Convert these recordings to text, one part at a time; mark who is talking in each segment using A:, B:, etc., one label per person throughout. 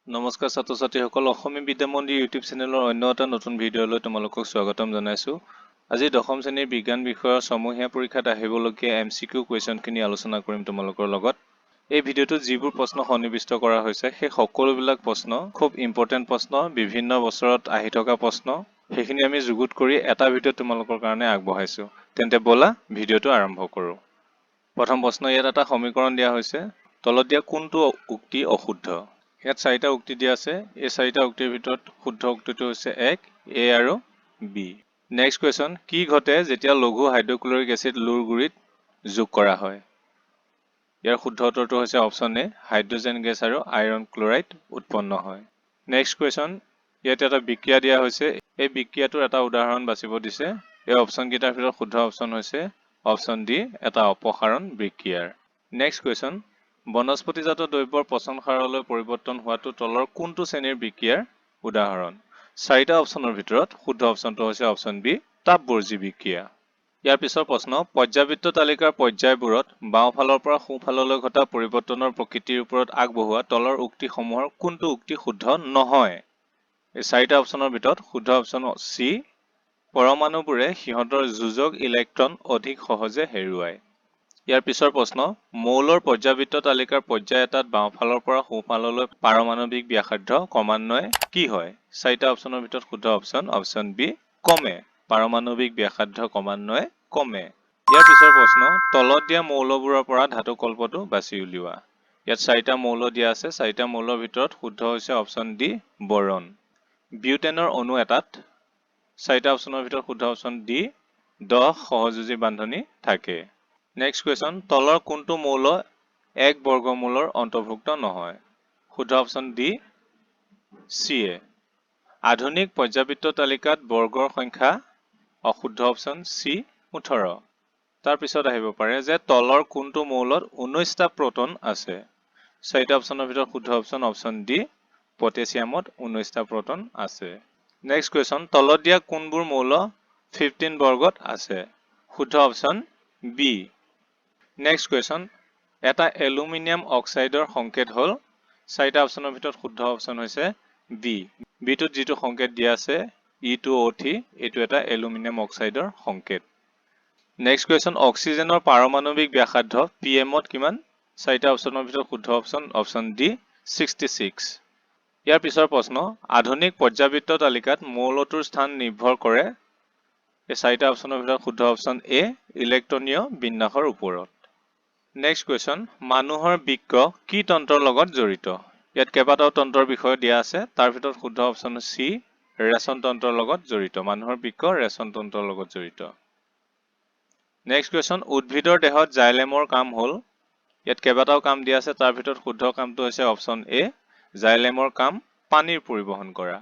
A: নমস্কাৰ ছাত্ৰ ছাত্ৰীসকল অসমীয়া বিদ্যা মন্দিৰ ইউটিউব চেনেলৰ অন্য এটা নতুন ভিডিঅ'লৈ তোমালোকক স্বাগতম জনাইছোঁ। আজি দশম শ্ৰেণীৰ বিজ্ঞান বিষয়ৰ ছমহীয়া পৰীক্ষাত আহিবলগীয়া MCQ কুৱেশ্যনখিনি আলোচনা কৰিম তোমালোকৰ লগত। এই ভিডিঅ'টোত যিবোৰ প্ৰশ্ন সন্নিৱিষ্ট কৰা হৈছে সেই সকলোবিলাক প্ৰশ্ন খুব ইম্পৰ্টেণ্ট প্ৰশ্ন, বিভিন্ন বছৰত আহি থকা প্ৰশ্ন, সেইখিনি আমি যুগুত কৰি এটা ভিডিঅ' তোমালোকৰ কাৰণে আগবঢ়াইছোঁ। তেন্তে ব'লা ভিডিঅ'টো আৰম্ভ কৰোঁ। প্ৰথম প্ৰশ্ন, ইয়াত এটা সমীকৰণ দিয়া হৈছে। তলত দিয়া কোনটো উক্তি অশুদ্ধ? ইয়াত চাৰিটা উক্তি দিয়া আছে। এই চাৰিটা উক্তিৰ ভিতৰত শুদ্ধ উক্তিটো হৈছে 1, A আৰু B। নেক্সট কুৱেশ্যন, কি ঘটে যেতিয়া লঘু হাইড্ৰক্লৰিক এচিড লুৰ গুৰিত যোগ কৰা হয়? ইয়াৰ শুদ্ধ উত্তৰটো হৈছে অপশ্যন A, হাইড্ৰজেন গেছ আৰু আইৰণ ক্লৰাইড উৎপন্ন হয়। নেক্সট কুৱেশ্যন, ইয়াত এটা বিক্ৰিয়া দিয়া হৈছে। এই বিক্ৰিয়াটোৰ এটা উদাহৰণ বাছিব দিছে। এই অপশ্যনকেইটাৰ ভিতৰত শুদ্ধ অপশ্যন হৈছে অপশ্যন D, এটা অপসাৰণ বিক্ৰিয়াৰ। নেক্সট কুৱেশ্যন, বনস্পতিজাত দ্ৰব্যৰ পচন সাৰলৈ পৰিৱৰ্তন হোৱাটো তলৰ কোনটো শ্ৰেণীৰ বিক্ৰিয়াৰ উদাহৰণ? চাৰিটা অপশ্যনৰ ভিতৰত শুদ্ধ অপশ্যনটো হৈছে অপশ্যন B, তাপবৰ্জী বিক্ৰিয়া। ইয়াৰ পিছৰ প্ৰশ্ন, পৰ্যাবৃত্ত তালিকাৰ পৰ্যায়বোৰত বাওঁফালৰ পৰা সোঁফাললৈ ঘটা পৰিৱৰ্তনৰ প্ৰকৃতিৰ ওপৰত আগবঢ়োৱা তলৰ উক্তিসমূহৰ কোনটো উক্তি শুদ্ধ নহয়? এই চাৰিটা অপশ্যনৰ ভিতৰত শুদ্ধ অপশ্যন C, পৰমাণুবোৰে সিহঁতৰ যোজক ইলেক্ট্ৰন অধিক সহজে হেৰুৱায়। ইয়াৰ পিছৰ প্ৰশ্ন, মৌলৰ পৰ্যাবৃত্ত তালিকাৰ পৰ্যায় এটাত বাওঁফালৰ পৰা সোঁফাললৈ পাৰমাণৱিক ব্যাসাৰ্ধ ক্ৰমান্বয়ে কি হয়? চাৰিটা অপশ্যনৰ ভিতৰত শুদ্ধ অপশ্যন B, কমে। পাৰমাণৱিক ব্যাসাৰ্ধ ক্ৰমান্বয়ে কমে। ইয়াৰ পিছৰ প্ৰশ্ন, তলত দিয়া মৌলবোৰৰ পৰা ধাতু কল্পটো বাছি উলিওৱা। ইয়াত চাৰিটা মৌল দিয়া আছে। চাৰিটা মৌলৰ ভিতৰত শুদ্ধ হৈছে অপশ্যন D, বৰণ। বিউটেনৰ অণু এটাত চাৰিটা অপশ্যনৰ ভিতৰত শুদ্ধ অপশ্যন D, 10 সহযোজী বান্ধনি থাকে। নেক্সট কুৱেশ্যন, তলৰ কোনটো মৌল 1 বৰ্গমূলৰ অন্তৰ্ভুক্ত নহয়? শুদ্ধ অপশ্যন D, C A। আধুনিক পৰ্যাবৃত্ত তালিকাত বৰ্গৰ সংখ্যা অশুদ্ধ অপশ্যন C, 18। তাৰপিছত আহিব পাৰে যে তলৰ কোনটো মৌলত 19টা প্ৰ'টন আছে? চাৰিটা অপশ্যনৰ ভিতৰত শুদ্ধ অপশ্যন D, পটেছিয়ামত 19টা প্ৰ'টন আছে। নেক্সট কুৱেশ্যন, তলত দিয়া কোনবোৰ মৌল 15 বৰ্গত আছে? শুদ্ধ অপশ্যন B। নেক্সট কুৱেশ্যন, এটা এলুমিনিয়াম অক্সাইডৰ সংকেত হ'ল? চাৰিটা অপশ্যনৰ ভিতৰত শুদ্ধ অপশ্যন হৈছে B। বিটোত যিটো সংকেত দিয়া আছে E2O3, এইটো এটা এলুমিনিয়াম অক্সাইডৰ সংকেত। নেক্সট কুৱেশ্যন, অক্সিজেনৰ পাৰমাণৱিক ব্যাসাৰ্ধ PM-ত কিমান? চাৰিটা অপশ্যনৰ ভিতৰত শুদ্ধ অপশ্যন D, 66। ইয়াৰ পিছৰ প্ৰশ্ন, আধুনিক পৰ্যাবৃত্ত তালিকাত মৌলটোৰ স্থান নিৰ্ভৰ কৰে? এই চাৰিটা অপশ্যনৰ ভিতৰত শুদ্ধ অপশ্যন A, ইলেক্ট্ৰনীয় বিন্যাসৰ ওপৰত। নেক্সট কুৱেশ্যন, মানুহৰ বৃক্ক কি তন্ত্ৰৰ লগত জড়িত? ইয়াত কেইবাটাও তন্ত্ৰৰ বিষয়ে দিয়া আছে। তাৰ ভিতৰত শুদ্ধ অপশ্যন C, ৰেচন তন্ত্ৰৰ লগত জড়িত। মানুহৰ বৃক্ক ৰেচন তন্ত্ৰৰ লগত জড়িত। নেক্সট কুৱেশ্যন, উদ্ভিদৰ দেহত জাইলেমৰ কাম হ'ল? ইয়াত কেইবাটাও কাম দিয়া আছে। তাৰ ভিতৰত শুদ্ধ কামটো হৈছে অপশ্যন A, জাইলেমৰ কাম পানীৰ পৰিবহণ কৰা।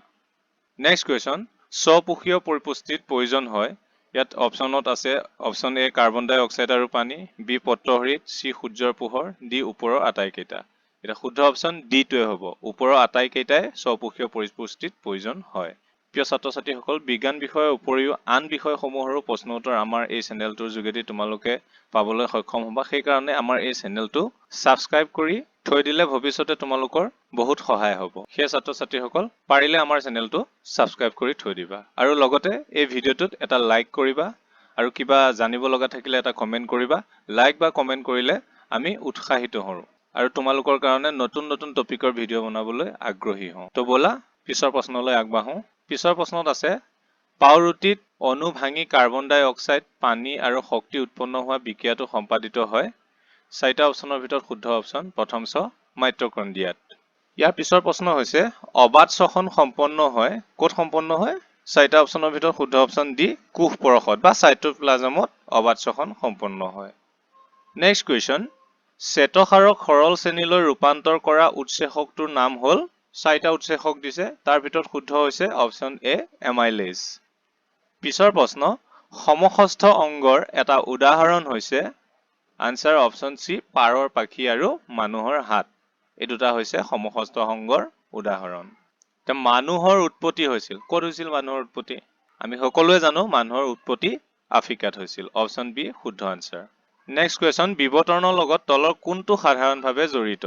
A: নেক্সট কুৱেশ্যন, স্বপোষীয় পৰিপুষ্টিত প্ৰয়োজন হয়? ইয়াত অপশ্যনত আছে option A, carbon dioxide আৰু পানী, B, পত্ৰহৰিত, C, সূৰ্যৰ পোহৰ, D, ওপৰৰ আটাইকেইটা। এতিয়া শুদ্ধ অপশ্যন D টোৱে হ'ব। ওপৰৰ আটাইকেইটাই স্বপোষীয় পৰিপুষ্টিত প্ৰয়োজন হয়। প্ৰিয় ছাত্ৰ ছাত্ৰীসকল, বিজ্ঞান বিষয়ৰ উপৰিও আন বিষয়সমূহৰো প্ৰশ্ন উত্তৰ আমাৰ এই চেনেলটোৰ যোগেদি তোমালোকে পাবলৈ সক্ষম হ'বা। সেইকাৰণে আমাৰ এই চেনেলটো ছাবস্ক্ৰাইব কৰি থৈ দিলে ভৱিষ্যতে তোমালোকৰ বহুত সহায় হ'ব। সেই ছাত্ৰ ছাত্ৰীসকল, পাৰিলে আমাৰ চেনেলটো ছাবস্ক্ৰাইব কৰি থৈ দিবা। আৰু লগতে এই ভিডিঅ'টোত এটা লাইক কৰিবা আৰু কিবা জানিব লগা থাকিলে এটা কমেণ্ট কৰিবা। লাইক বা কমেণ্ট কৰিলে আমি উৎসাহিত হওঁ আৰু তোমালোকৰ কাৰণে নতুন নতুন টপিকৰ ভিডিঅ' বনাবলৈ আগ্ৰহী হওঁ। তো ব'লা পিছৰ প্ৰশ্নলৈ আগবাঢ়ো। পিছৰ প্ৰশ্নত আছে, পাওৰুটিত অণু ভাঙি কাৰ্বন ডাই অক্সাইড, পানী আৰু শক্তি উৎপন্ন হোৱা বিক্ৰিয়াটো সম্পাদিত হয়? চাৰিটা অপশ্যনৰ ভিতৰত শুদ্ধ অপশ্যন প্ৰথম ছ, মাইটকণ্ড্ৰিয়াত। ইয়াৰ পিছৰ প্ৰশ্ন হৈছে, অবাত শ্বসন সম্পন্ন হয় ক'ত সম্পন্ন হয়? চাৰিটা অপশ্যনৰ ভিতৰত শুদ্ধ অপশ্যন D, কোষ পৰশত বা চাইটোপ্লাজমত অবাত শ্বসন সম্পন্ন হয়। নেক্সট কুৱেশ্যন, শ্বেতসাৰক সৰল শ্ৰেণীলৈ ৰূপান্তৰ কৰা উৎসেচকটোৰ নাম হ'ল? চাৰিটা উৎসেচক দিছে। তাৰ ভিতৰত শুদ্ধ হৈছে অপশ্যন A, এমাইলেজ। পিছৰ প্ৰশ্ন, সমষস্থ অংগৰ এটা উদাহৰণ হৈছে? আনচাৰ অপশ্যন C, পাৰৰ পাখি আৰু মানুহৰ হাত। এই দুটা হৈছে সমষস্থ অংগৰ উদাহৰণ। এতিয়া মানুহৰ উৎপত্তি হৈছিল ক'ত হৈছিল? মানুহৰ উৎপত্তি আমি সকলোৱে জানো, মানুহৰ উৎপত্তি আফ্ৰিকাত হৈছিল। অপশ্যন B, শুদ্ধ আনচাৰ। নেক্সট কুৱেশ্যন, বিৱৰ্তনৰ লগত তলৰ কোনটো সাধাৰণভাৱে জড়িত?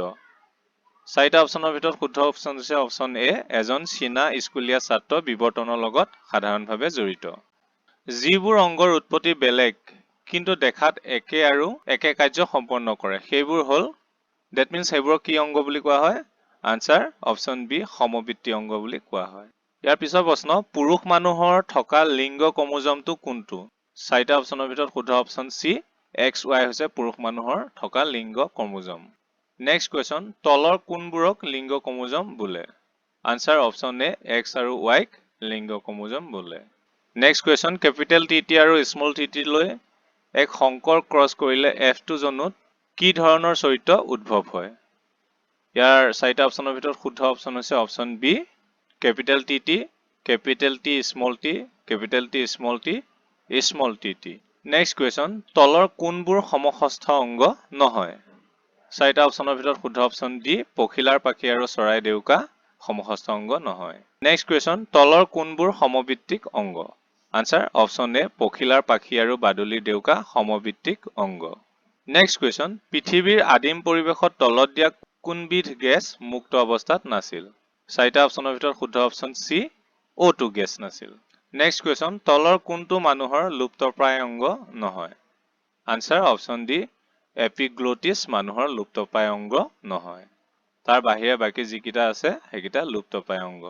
A: চাৰিটা অপচনৰ ভিতৰত শুদ্ধ অপচন হৈছে অপচন এ এজন চীনা স্কুলীয়া ছাত্ৰ বিৱৰ্তনৰ লগত সাধাৰণভাৱে জড়িত যিবোৰ অংগৰ উৎপত্তি বেলেগ কিন্তু দেখাত একে আৰু একে কাৰ্য সম্পন্ন কৰে সেইবোৰ হ'ল that means সেইবোৰক কি অংগ বুলি কোৱা হয় আনসাৰ অপচন বি সমবৃত্তি অংগ বুলি কোৱা হয় ইয়াৰ পিছৰ প্ৰশ্ন পুৰুষ মানুহৰ থকা লিংগ ক্ৰমোজমটো কোনটো চাৰিটা অপচনৰ ভিতৰত শুদ্ধ অপচন সি XY হৈছে পুৰুষ মানুহৰ থকা লিংগ ক্ৰমোজম নেক্সট কোৱেশ্চন তলৰ কোনবোৰক লিংগ ক্ৰমোজম বোলে আনসাৰ অপচন এ X আৰু Y লিংগ ক্ৰমোজম বোলে নেক্সট কোৱেশ্চন কেপিটেল টিটি আৰু স্মল টিটি লৈ এক সংকৰ ক্ৰছ কৰিলে F2 জনুত কি ধৰণৰ চৰিত্ৰ উদ্ভৱ হয় ইয়াৰ চাৰিটা অপচনৰ ভিতৰত শুদ্ধ অপচন হৈছে অপচন বি কেপিটেল টিটি capital T small tea capital T small tea small টিটি নেক্সট কোৱেশ্চন তলৰ কোনবোৰ সমষস্থ অংগ নহয় চাৰিটা অপচনৰ ভিতৰত শুদ্ধ অপচন ডি পখিলাৰ পাখি আৰু চৰাই দেউকা সমষস্থ অংগ নহয় নেক্সট কোৱেশ্চন তলৰ কোনবোৰ সমবৃত্তিক অংগ আনসাৰ অপচন এ পখিলাৰ পাখি আৰু বাদুলিৰ দেউকা সমবৃত্তিক অংগ নেক্সট কোৱেশ্চন পৃথিৱীৰ আদিম পৰিৱেশত তলত দিয়া কোনবিধ গেছ মুক্ত অৱস্থাত নাছিল চাৰিটা অপচনৰ ভিতৰত শুদ্ধ অপচন সি O2 গেছ নাছিল নেক্সট কোৱেশ্চন তলৰ কোনটো মানুহৰ লুপ্তপ্ৰায় অংগ নহয় আনসাৰ অপচন ডি এপিগ্লটিছ মানুহৰ লুপ্তপ্ৰায় অংগ নহয় তাৰ বাহিৰে বাকি যিকিটা আছে সেইকিটা লুপ্তপ্ৰায় অংগ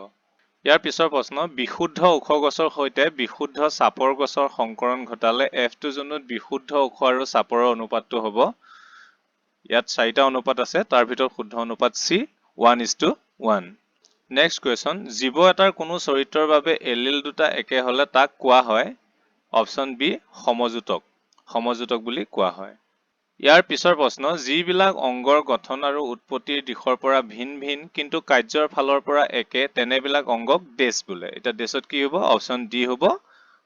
A: ইয়াৰ পিছৰ প্ৰশ্ন বিশুদ্ধ ওখ গছৰ সৈতে বিশুদ্ধ চাপৰ গছৰ সংকৰণ ঘটালে F2 জনুত বিশুদ্ধ ওখ আৰু চাপৰৰ অনুপাতটো হ'ব ইয়াত চাৰিটা অনুপাত আছে তাৰ ভিতৰত শুদ্ধ অনুপাত C 1:1 নেক্সট কোৱেশ্চন জীৱ এটাৰ কোনো চৰিত্ৰৰ বাবে এলিল দুটা একে হলে তাক কোৱা হয় অপচন বি সমযোজক বুলি কোৱা হয় ইয়াৰ পিছৰ প্ৰশ্ন যিবিলাক অংগৰ গঠন আৰু উৎপত্তিৰ দিশৰ পৰা ভিন ভিন কিন্তু কাৰ্যৰ ফালৰ পৰা একে তেনেবিলাক অংগক ডেছ বোলে এটা ডেছত কি হ'ব অপচন ডি হ'ব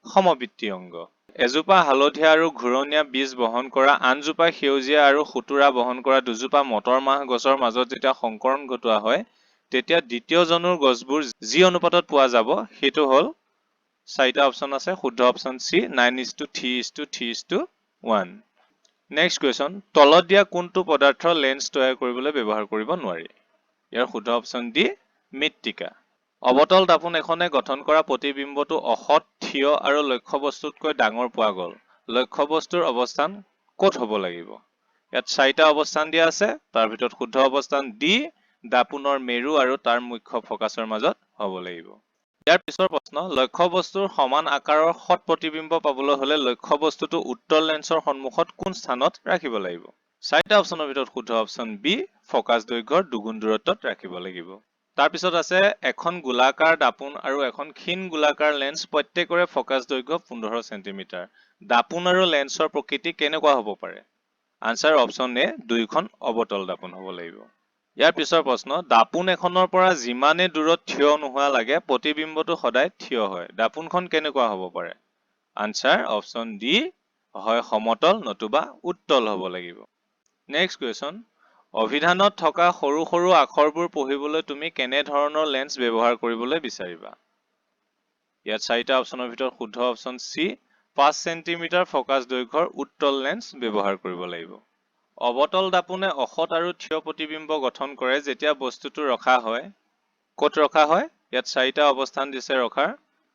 A: সমবৃত্তি অংগ এজোপা হালধীয়া আৰু ঘূৰণীয়া বীজ বহন কৰা আনজোপা সেউজীয়া আৰু সুতুৰা বহন কৰা দুজোপা মটৰ মাহ গছৰ মাজত যেতিয়া সংকৰণ ঘটোৱা হয় তেতিয়া দ্বিতীয় জনুৰ গছবোৰ যি অনুপাতত পোৱা যাব সেইটো হ'ল চাৰিটা অপচন আছে শুদ্ধ অপচন সি 9:3:3:1 নেক্সট কোৱেশ্চন তলত দিয়া কোনটো পদাৰ্থ লেন্স তৈয়াৰ কৰিবলৈ ব্যৱহাৰ কৰিব নোৱাৰি ইয়াৰ শুদ্ধ অপচন ডি মৃত্তিকা অবতল দাপোন এখনে গঠন কৰা প্ৰতিবিম্বটো অসৎ থিয় আৰু লক্ষ্যবস্তুতকৈ ডাঙৰ পোৱা গ'ল লক্ষ্যবস্তুৰ অৱস্থান ক'ত হ'ব লাগিব ইয়াত চাৰিটা অৱস্থান দিয়া আছে তাৰ ভিতৰত শুদ্ধ অৱস্থান ডি দাপোনৰ মেৰু আৰু তাৰ মুখ্য ফকাছৰ মাজত হ'ব লাগিব ইয়াৰ পিছৰ প্ৰশ্ন লক্ষ্যবস্তুৰ সমান আকাৰৰ সৎ প্ৰতিবিম্ব পাবলৈ হলে লক্ষ্যবস্তুটো উত্তল লেন্সৰ সন্মুখত কোন স্থানত ৰাখিব লাগিব চাৰিটা অপচনৰ ভিতৰত শুদ্ধ অপচন বি ফকাছ দৈৰ্ঘ্যৰ দুগুণ দূৰত্বত ৰাখিব লাগিব তাৰ পিছত আছে এখন গোলাকাৰ দাপোন আৰু এখন ক্ষীণ গোলাকাৰ লেন্স প্ৰত্যেকৰে ফকাছ দৈৰ্ঘ্য 15 সেন্টিমিটাৰ দাপোন আৰু লেন্সৰ প্ৰকৃতি কেনেকুৱা হ'ব পাৰে আনসাৰ অপচন এ দুইখন অবতল দাপোন হ'ব লাগিব ইয়াৰ পিছৰ প্ৰশ্ন দাপোন এখনৰ পৰা যিমানে দূৰত থিয় নোহোৱা লাগে প্ৰতিবিম্বটো সদায় থিয় হয় দাপোনখন কেনেকুৱা হ'ব পাৰে আনসাৰ অপচন ডি হয় সমতল নতুবা উত্তল হ'ব লাগিব নেক্সট কোৱেশ্চন অভিধানত থকা সৰু সৰু আখৰবোৰ পঢ়িবলৈ তুমি কেনে ধৰণৰ লেন্স ব্যৱহাৰ কৰিবলৈ বিচাৰিবা ইয়াত চাৰিটা অপচনৰ ভিতৰত শুদ্ধ অপচন সি 5 সেন্টিমিটাৰ ফকাছ দৈৰ্ঘ্যৰ উত্তল লেন্স ব্যৱহাৰ কৰিব লাগিব অবতল দাপোনে অসৎ আৰু থিয় প্ৰতিবিম্ব গঠন কৰে যেতিয়া বস্তুটো ৰখা হয় ক'ত ৰখা হয় ইয়াত চাৰিটা অৱস্থান দিছে ৰখাৰ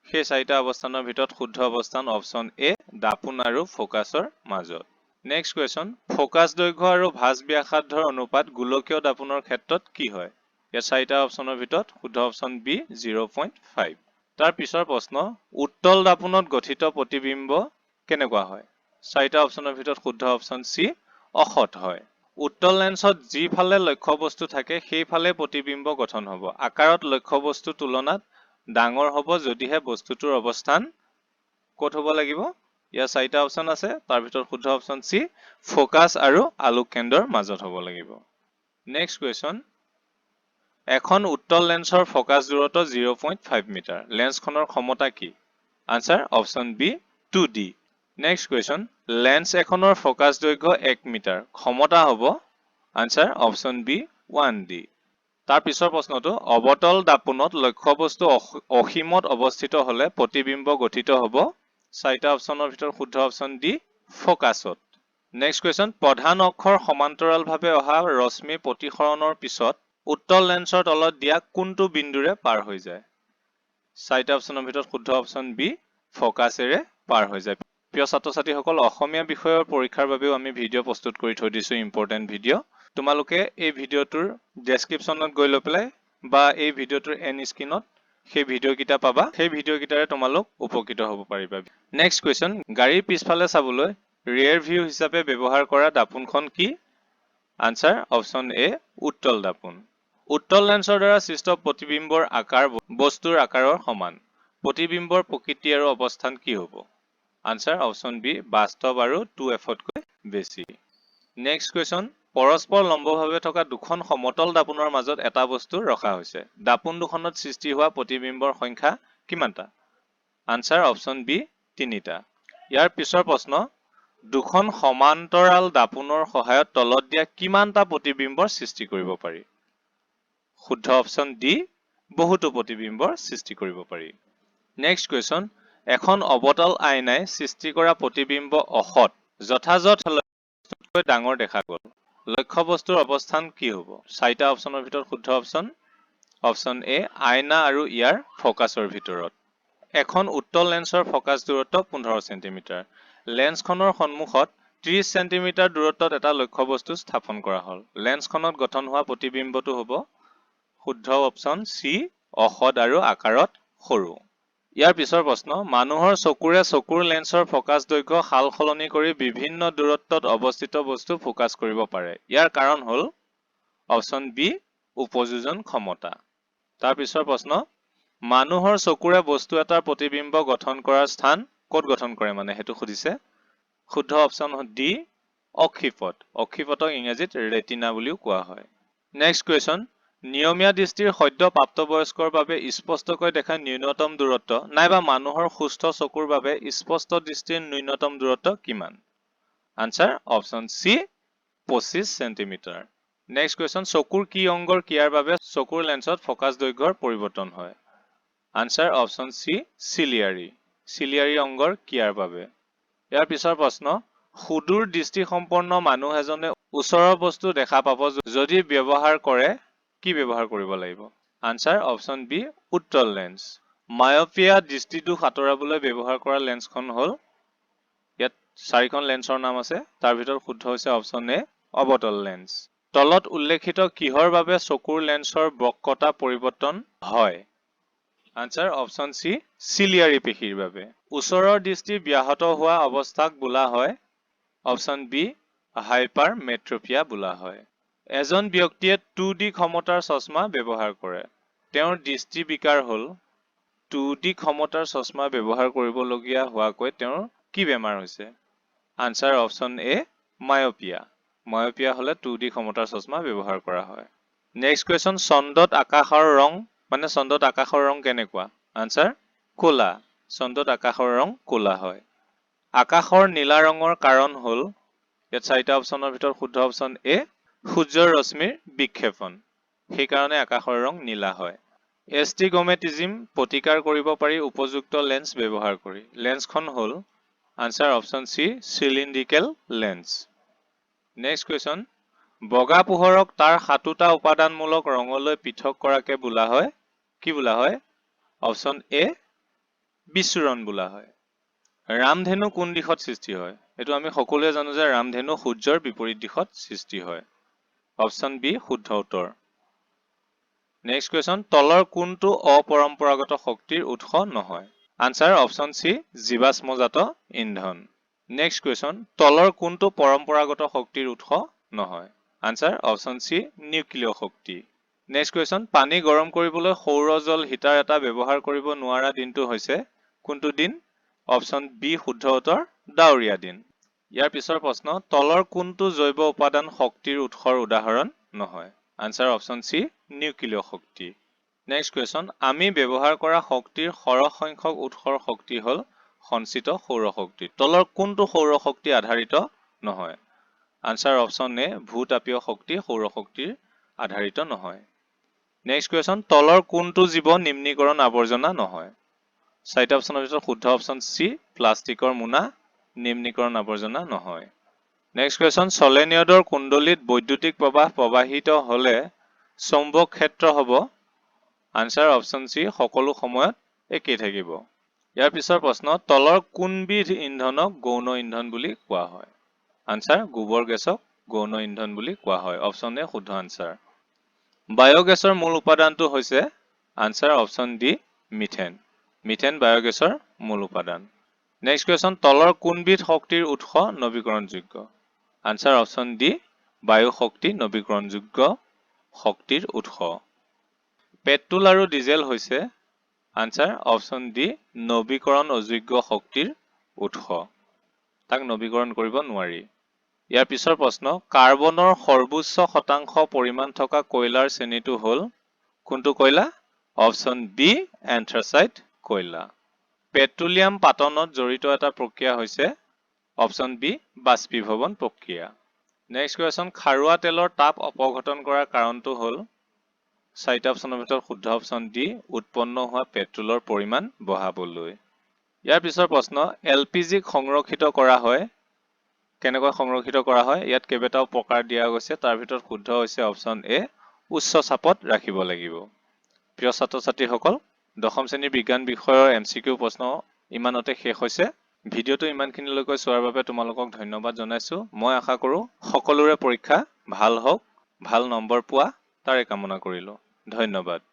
A: সেই চাৰিটা অৱস্থানৰ ভিতৰত শুদ্ধ অৱস্থান অপচন এ দাপোন আৰু ফকাছৰ মাজত নেক্সট কোৱেশ্চন ফকাছ দৈৰ্ঘ্য আৰু ভাঁজ ব্যাসাৰ্ধৰ অনুপাত গোলকীয় দাপোনৰ ক্ষেত্ৰত কি হয় ইয়াত চাৰিটা অপচনৰ ভিতৰত শুদ্ধ অপচন বি 0.5 তাৰ পিছৰ প্ৰশ্ন উত্তল দাপোনত গঠিত প্ৰতিবিম্ব কেনেকুৱা হয় চাৰিটা অপচনৰ ভিতৰত শুদ্ধ অপচন সি অসৎ হয় উত্তল লেন্সত যি ফালে লক্ষ্যবস্তু থাকে সেই ফালে প্ৰতিবিম্ব গঠন হ'ব আকাৰত লক্ষ্যবস্তুৰ তুলনাত ডাঙৰ হ'ব যদিহে বস্তুটোৰ অৱস্থান ক'ত হ'ব লাগিব ইয়াৰ চাৰিটা অপচন আছে তাৰ ভিতৰত শুদ্ধ অপচন সি ফকাছ আৰু আলোক কেন্দ্ৰৰ মাজত হ'ব লাগিব নেক্সট কোৱেশ্চন এখন উত্তল লেন্সৰ ফকাছ দূৰত্ব 0.5 মিটাৰ লেন্সখনৰ ক্ষমতা কি answer option B 2D next question lens এখনৰ ফকাছ দৈৰ্ঘ্য 1 মিটাৰ ক্ষমতা হ'ব আনসাৰ অপচন বি 1D তাৰ পিছৰ প্ৰশ্নটো অবতল দাপোনত লক্ষ্যবস্তু অসীমত অৱস্থিত হলে প্ৰতিবিম্ব গঠিত হ'ব চাৰিটা অপচনৰ ভিতৰত শুদ্ধ অপচন ডি ফকাছত নেক্সট কোৱেশ্চন প্ৰধান অক্ষৰ সমান্তৰালভাৱে অহা ৰশ্মি প্ৰতিসৰণৰ পিছত উত্তল লেন্সৰ তলত দিয়া কোনটো বিন্দুৰে পাৰ হৈ যায়? চাৰিটা অপশ্যনৰ ভিতৰত শুদ্ধ অপশ্যন বি ফকাছেৰে পাৰ হৈ যায়। প্ৰিয় ছাত্ৰ-ছাত্ৰীসকল, অসমীয়া বিষয়ৰ পৰীক্ষাৰ বাবেও আমি ভিডিঅ' প্ৰস্তুত কৰি থৈ দিছো, ইম্পৰ্টেণ্ট ভিডিঅ'। তোমালোকে এই ভিডিঅ'টোৰ ডেছক্ৰিপশ্যনত গৈ লৈ পেলাই বা এই ভিডিঅ'টোৰ এণ্ড স্ক্ৰীনত সেই ভিডিঅ' কেইটা পাবা। সেই ভিডিঅ' কেইটাৰে তোমালোক উপকৃত হ'ব পাৰিবা। নেক্সট কুৱেশ্যন, গাড়ীৰ পিছফালে চাবলৈ ৰিয়েৰ ভিউ হিচাপে ব্যৱহাৰ কৰা দাপোনখন কি? আনসাৰ অপশ্যন এ উত্তল দাপোন। উত্তল লেন্সৰ দ্বাৰা সৃষ্ট প্ৰতিবিম্বৰ আকাৰ বস্তুৰ আকাৰৰ সমান। প্ৰতিবিম্বৰ প্ৰকৃতি আৰু অৱস্থান কি হ'ব? আনসাৰ অপশ্যন বি বাস্তৱ আৰু 2fতকৈ বেছি। নেক্সট কুৱেশ্যন, পৰস্পৰ লম্বভাৱে থকা দুখন সমতল দাপোনৰ মাজত এটা বস্তু ৰখা হৈছে। দাপোন দুখনত সৃষ্টি হোৱা প্ৰতিবিম্বৰ সংখ্যা কিমানটা? আনসাৰ অপশ্যন বি 3টা। ইয়াৰ পিছৰ প্ৰশ্ন, দুখন সমান্তৰাল দাপোনৰ সহায়ত তলত দিয়া কিমানটা প্ৰতিবিম্বৰ সৃষ্টি কৰিব পাৰি? শুদ্ধ অপশ্যন ডি বহুতো প্ৰতিবিম্বৰ সৃষ্টি কৰিব পাৰি। নেক্সট কুৱেশ্যন, এখন অৱতল আইনাই সৃষ্টি কৰা প্ৰতিবিম্ব অসৎ যথাযথ লক্ষ্যতকৈ ডাঙৰ দেখা গ'ল। লক্ষ্য বস্তুৰ অৱস্থান কি হ'ব? চাৰিটা অপশ্যনৰ ভিতৰত শুদ্ধ অপশ্যন এ আইনা আৰু ইয়াৰ ফকাছৰ ভিতৰত। এখন উত্তল লেন্সৰ ফকাছ দূৰত্ব 15 চেণ্টিমিটাৰ। লেন্সখনৰ সন্মুখত 30 চেণ্টিমিটাৰ দূৰত্বত এটা লক্ষ্য বস্তু স্থাপন কৰা হ'ল। লেন্সখনত গঠন হোৱা প্ৰতিবিম্বটো হ'ব শুদ্ধ অপশ্যন চি অসৎ আৰু আকাৰত সৰু। ইয়াৰ পিছৰ প্ৰশ্ন, মানুহৰ চকুৰে চকুৰ লেন্সৰ ফকাছ দৈৰ্ঘ্য সাল সলনি কৰি বিভিন্ন দূৰত্বত অৱস্থিত বস্তু ফকাছ কৰিব পাৰে। ইয়াৰ কাৰণ হ'ল অপশ্যন বি উপযোজন ক্ষমতা। তাৰ পিছৰ প্ৰশ্ন, মানুহৰ চকুৰে বস্তু এটাৰ প্ৰতিবিম্ব গঠন কৰাৰ স্থান ক'ত গঠন কৰে মানে সেইটো সুধিছে। শুদ্ধ অপশ্যন ডি অক্ষিপট। অক্ষিপটক ইংৰাজীত ৰেটিনা বুলিও কোৱা হয়। নেক্সট কুৱেশ্যন, নিয়মীয়া দৃষ্টিৰ সদ্য প্ৰাপ্তবয়স্কৰ বাবে স্পষ্টকৈ দেখা ন্যূনতম দূৰত্ব নাইবা মানুহৰ সুস্থ চকুৰ বাবে স্পষ্ট দৃষ্টিৰ ন্যূনতম দূৰত্ব কিমান? Answer option C 25 centimetre. Next question, চকুৰ কি অংগৰ ক্ৰিয়াৰ বাবে চকুৰ লেন্সত ফকাছ দৈৰ্ঘ্যৰ পৰিৱৰ্তন হয়? Answer option C ciliary. Ciliary অংগৰ ক্ৰিয়াৰ বাবে। ইয়াৰ পিছৰ প্ৰশ্ন, সুদূৰ দৃষ্টিসম্পন্ন মানুহ এজনে ওচৰৰ বস্তু দেখা পাব যদি ব্যৱহাৰ কৰে কি ব্যৱহাৰ কৰিব লাগিব? আনসাৰ অপশ্যন বি উত্তল লেন্স। মায়পিয়া দৃষ্টিদোষ আঁতৰাবলৈ ব্যৱহাৰ কৰা লেন্সখন হ'ল, ইয়াত 4খন লেন্সৰ নাম আছে, তাৰ ভিতৰত শুদ্ধ হৈছে অপশ্যন এ অৱতল লেন্স। তলত উল্লেখিত কিহৰ বাবে চকুৰ লেন্সৰ বক্ৰতা পৰিৱৰ্তন হয়? আনসাৰ অপশ্যন চি চিলিয়াৰী পেশীৰ বাবে। ওচৰৰ দৃষ্টি ব্যাহত হোৱা অৱস্থাক বোলা হয় অপশ্যন বি হাইপাৰ মেট্ৰপিয়া বোলা হয়। এজন ব্যক্তিয়ে 2D ক্ষমতাৰ চশমা ব্যৱহাৰ কৰে। তেওঁৰ দৃষ্টি বিকাৰ হ'ল 2D ক্ষমতাৰ চশমা ব্যৱহাৰ কৰিবলগীয়া হোৱাকৈ তেওঁৰ কি বেমাৰ হৈছে? Answer option A মায়পিয়া। মায়পিয়া হ'লে 2D ক্ষমতাৰ চশমা ব্যৱহাৰ কৰা হয়। নেক্সট কুৱেশ্যন, চন্দ্ৰত আকাশৰ ৰং কেনেকুৱা? আনসাৰ ক'লা। চন্দ্ৰত আকাশৰ ৰং ক'লা হয়। আকাশৰ নীলা ৰঙৰ কাৰণ হ'ল, ইয়াত 4টা অপশ্যনৰ ভিতৰত শুদ্ধ অপশ্যন এ সূৰ্যৰ ৰশ্মিৰ বিক্ষেপণ। সেইকাৰণে আকাশৰ ৰং নীলা হয়। এষ্টিগমেটিজিম প্ৰতিকাৰ কৰিব পাৰি উপযুক্ত লেন্স ব্যৱহাৰ কৰি। লেন্সখন হ'ল answer option C cylindrical lens. Next question, বগা পোহৰক তাৰ 7টা উপাদানমূলক ৰঙলৈ পৃথক কৰাকে বোলা হয় কি বোলা হয়? অপশ্যন এ বিচ্ছুৰণ বোলা হয়। ৰামধেনু কোন দিশত সৃষ্টি হয়? এইটো আমি সকলোৱে জানো যে ৰামধেনু সূৰ্যৰ বিপৰীত দিশত সৃষ্টি হয়। অপশ্যন বি শুদ্ধ উত্তৰ। নেক্সট কুৱেশ্যন, তলৰ কোনটো অপৰম্পৰাগত শক্তিৰ উৎস নহয়? আনসাৰ অপশ্যন চি জীৱাশ্মজাত ইন্ধন। নেক্সট কুৱেশ্যন, তলৰ কোনটো পৰম্পৰাগত শক্তিৰ উৎস নহয়? আনসাৰ অপশ্যন চি নিউক্লিয় শক্তি। নেক্সট কুৱেশ্যন, পানী গৰম কৰিবলৈ সৌৰ জল হিটাৰ এটা ব্যৱহাৰ কৰিব নোৱাৰা দিনটো হৈছে কোনটো দিন? অপশ্যন বি শুদ্ধ উত্তৰ ডাৱৰীয়া দিন। ইয়াৰ পিছৰ প্ৰশ্ন, তলৰ কোনটো জৈৱ উপাদান শক্তিৰ উৎসৰ উদাহৰণ নহয়? আনসাৰ অপশ্যন চি নিউক্লিয় শক্তি। নেক্সট কুৱেশ্যন, আমি ব্যৱহাৰ কৰা শক্তিৰ সৰহ সংখ্যক উৎসৰ শক্তি হ'ল সঞ্চিত সৌৰ শক্তি। তলৰ কোনটো সৌৰ শক্তি আধাৰিত নহয়? আনসাৰ অপশ্যন এ ভূতাপীয় শক্তি সৌৰ শক্তিৰ আধাৰিত নহয়। নেক্সট কুৱেশ্যন, তলৰ কোনটো জীৱ নিম্নীকৰণ আৱৰ্জনা নহয়? 4টা অপশ্যনৰ ভিতৰত শুদ্ধ অপশ্যন চি প্লাষ্টিকৰ মোনা নিম্নীকৰণ আৱৰ্জনা নহয়। নেক্সট কুৱেশ্যন, ছলেনিয়ডৰ কুণ্ডলীত বৈদ্যুতিক প্ৰবাহ প্ৰবাহিত হ'লে চৌম্বক ক্ষেত্ৰ হ'ব আনসাৰ অপশ্যন চি সকলো সময়ত একেই থাকিব ইয়াৰ পিছৰ প্ৰশ্ন তলৰ কোনবিধ ইন্ধনক গৌণ ইন্ধন বুলি কোৱা হয় আনসাৰ গোবৰ গেছক গৌণ ইন্ধন বুলি কোৱা হয় অপশ্যন এ শুদ্ধ আনসাৰ বায়োগেছৰ মূল উপাদানটো হৈছে answer option D methane methane বায়োগেছৰ মূল উপাদান নেক্সট কোৱেশ্চন তলৰ কোনবিধ শক্তিৰ উৎস নৱীকৰণযোগ্য আনসাৰ অপশ্যন ডি বায়ু শক্তি নৱীকৰণযোগ্য শক্তিৰ উৎস পেট্ৰল আৰু ডিজেল হৈছে আনসাৰ অপশ্যন ডি নৱীকৰণ অযোগ্য শক্তিৰ উৎস তাক নৱীকৰণ কৰিব নোৱাৰি ইয়াৰ পিছৰ প্ৰশ্ন কাৰ্বনৰ সৰ্বোচ্চ শতাংশ পৰিমাণ থকা কয়লাৰ শ্ৰেণীটো হ'ল কোনটো কয়লা অপশ্যন বি এন্থ্ৰাচাইট কয়লা পেট্ৰলিয়াম পাতনত জড়িত এটা প্ৰক্ৰিয়া হৈছে অপশ্যন বি বাষ্পীভৱন প্ৰক্ৰিয়া নেক্সট কোৱেশ্চন খাৰুৱা তেলৰ তাপ অপঘটন কৰাৰ কাৰণটো হ'ল চাৰিটা অপশ্যনৰ ভিতৰত শুদ্ধ অপশ্যন ডি উৎপন্ন হোৱা পেট্ৰলৰ পৰিমাণ বঢ়াবলৈ ইয়াৰ পিছৰ প্ৰশ্ন এলপিজিক সংৰক্ষিত কৰা হয় কেনেকৈ সংৰক্ষিত কৰা হয় ইয়াত কেইবাটাও প্ৰকাৰ দিয়া গৈছে তাৰ ভিতৰত শুদ্ধ হৈছে অপশ্যন এ উচ্চ চাপত ৰাখিব লাগিব প্ৰিয় ছাত্ৰ ছাত্ৰীসকল দশম শ্ৰেণীৰ বিজ্ঞান বিষয়ৰ এমচিকিউ প্ৰশ্ন ইমানতে শেষ হৈছে ভিডিঅটো ইমানখিনিলৈকৈ চোৱাৰ বাবে তোমালোকক ধন্যবাদ জনাইছো মই আশা কৰো সকলোৰে পৰীক্ষা ভাল হওক ভাল নম্বৰ পোৱা তাৰে কামনা কৰিলো ধন্যবাদ